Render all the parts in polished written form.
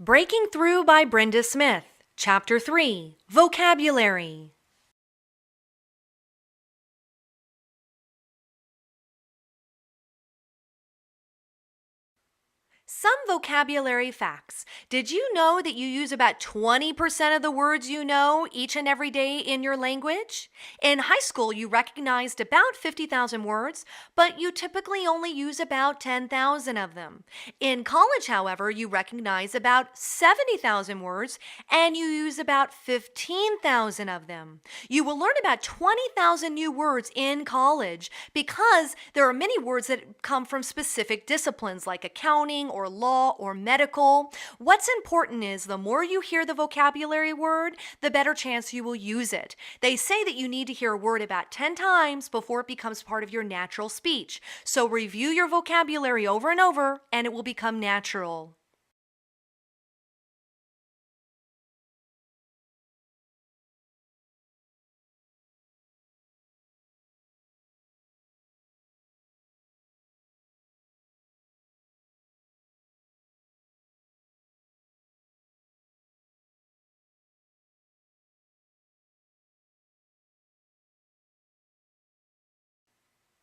Breaking Through by Brenda Smith, Chapter 3, Vocabulary. Some vocabulary facts. Did you know that you use about 20% of the words you know each and every day in your language? In high school, you recognized about 50,000 words, but you typically only use about 10,000 of them. In college, however, you recognize about 70,000 words and you use about 15,000 of them. You will learn about 20,000 new words in college because there are many words that come from specific disciplines like accounting or law or medical. What's important is the more you hear the vocabulary word, the better chance you will use it. They say that you need to hear a word about 10 times before it becomes part of your natural speech. So review your vocabulary over and over and it will become natural.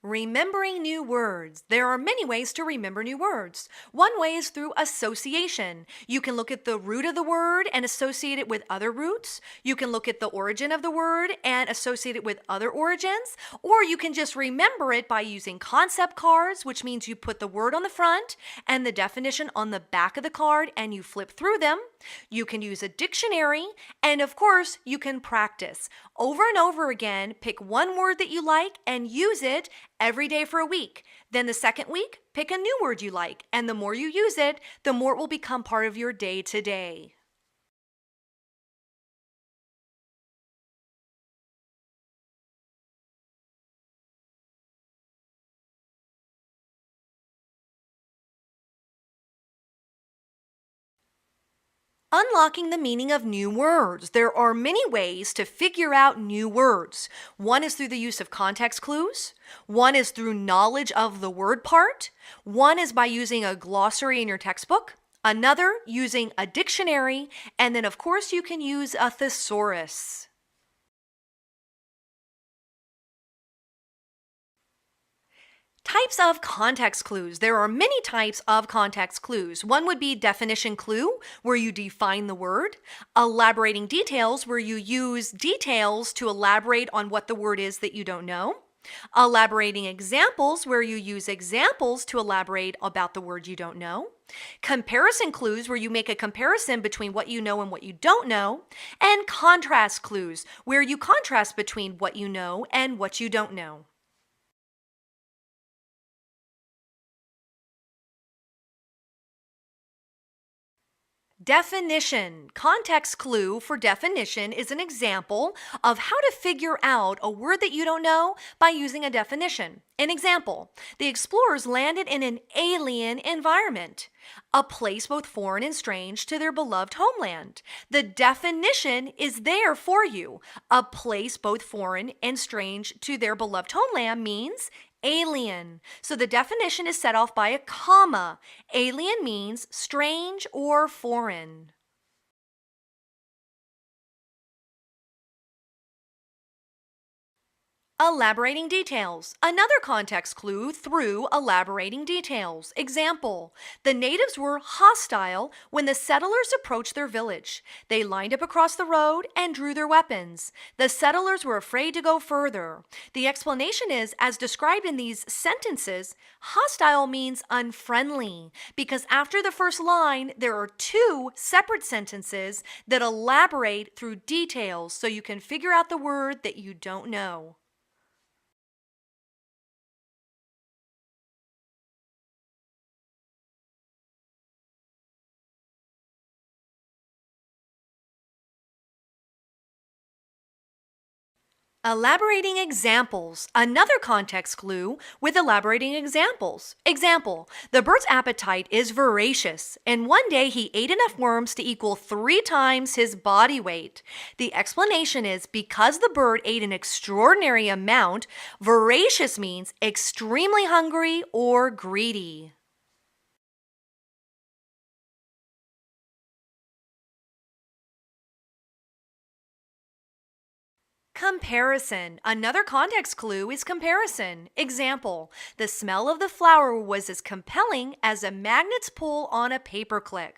Remembering new words. There are many ways to remember new words. One way is through association. You can look at the root of the word and associate it with other roots. You can look at the origin of the word and associate it with other origins. Or you can just remember it by using concept cards, which means you put the word on the front and the definition on the back of the card and you flip through them. You can use a dictionary, and of course, you can practice. Over and over again, pick one word that you like and use it every day for a week. Then the second week, pick a new word you like, and the more you use it, the more it will become part of your day to day. Unlocking the meaning of new words. There are many ways to figure out new words. One is through the use of context clues. One is through knowledge of the word part. One is by using a glossary in your textbook. Another using a dictionary. And then, of course, you can use a thesaurus. Types of context clues. There are many types of context clues. One would be definition clue, where you define the word. Elaborating details, where you use details to elaborate on what the word is that you don't know. Elaborating examples, where you use examples to elaborate about the word you don't know. Comparison clues, where you make a comparison between what you know and what you don't know. And contrast clues, where you contrast between what you know and what you don't know. Definition. Context clue for definition is an example of how to figure out a word that you don't know by using a definition. An example, the explorers landed in an alien environment, a place both foreign and strange to their beloved homeland. The definition is there for you. A place both foreign and strange to their beloved homeland means alien. So the definition is set off by a comma. Alien means strange or foreign. Elaborating details. Another context clue through elaborating details. Example, the natives were hostile when the settlers approached their village. They lined up across the road and drew their weapons. The settlers were afraid to go further. The explanation is, as described in these sentences, hostile means unfriendly, because after the first line, there are two separate sentences that elaborate through details so you can figure out the word that you don't know. Elaborating examples. Another context clue with elaborating examples. Example, the bird's appetite is voracious, and one day he ate enough worms to equal 3 times his body weight. The explanation is because the bird ate an extraordinary amount, voracious means extremely hungry or greedy. Comparison. Another context clue is comparison. Example, the smell of the flower was as compelling as a magnet's pull on a paperclip.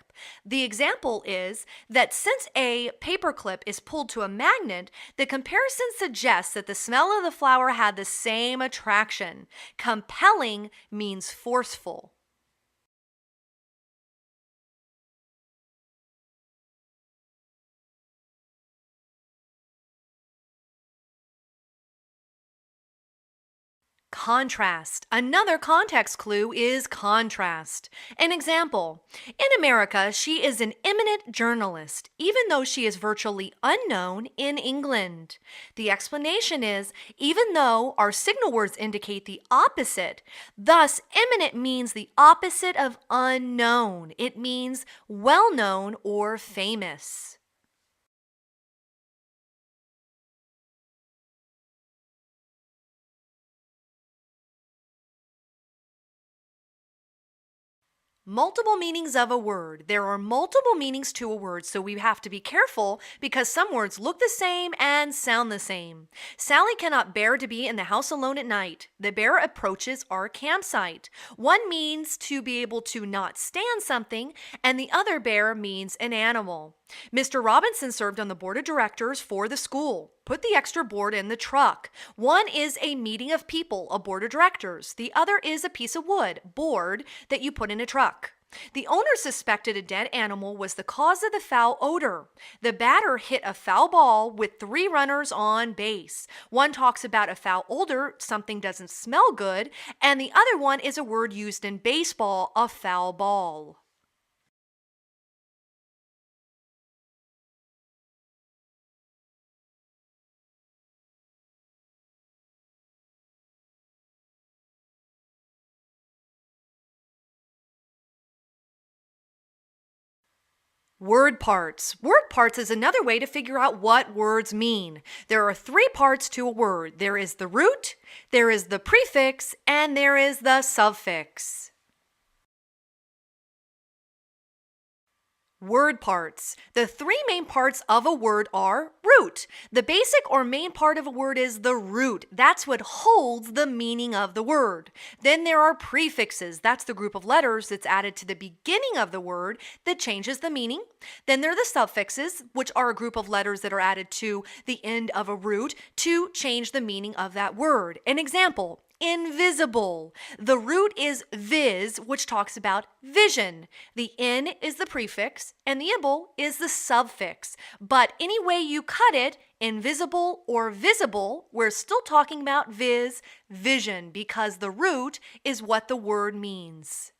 The example is that since a paperclip is pulled to a magnet, the comparison suggests that the smell of the flower had the same attraction. Compelling means forceful. Contrast. Another context clue is contrast. An example, in America, she is an eminent journalist, even though she is virtually unknown in England. The explanation is, even though our signal words indicate the opposite, thus eminent means the opposite of unknown. It means well-known or famous. Multiple meanings of a word. There are multiple meanings to a word, so we have to be careful because some words look the same and sound the same. Sally cannot bear to be in the house alone at night. The bear approaches our campsite. One means to be able to not stand something, and the other bear means an animal. Mr. Robinson served on the board of directors for the school. Put the extra board in the truck. One is a meeting of people, a board of directors. The other is a piece of wood, board, that you put in a truck. The owner suspected a dead animal was the cause of the foul odor. The batter hit a foul ball with 3 runners on base. One talks about a foul odor, something doesn't smell good, and the other one is a word used in baseball, a foul ball. Word parts. Word parts is another way to figure out what words mean. There are 3 parts to a word. There is the root, there is the prefix, and there is the suffix. Word parts. The 3 main parts of a word are root. The basic or main part of a word is the root. That's what holds the meaning of the word. Then there are prefixes. That's the group of letters that's added to the beginning of the word that changes the meaning. Then there are the suffixes, which are a group of letters that are added to the end of a root to change the meaning of that word. An example, invisible. The root is vis, which talks about vision. The in is the prefix and the ible is the suffix. But any way you cut it, invisible or visible, we're still talking about vision because the root is what the word means.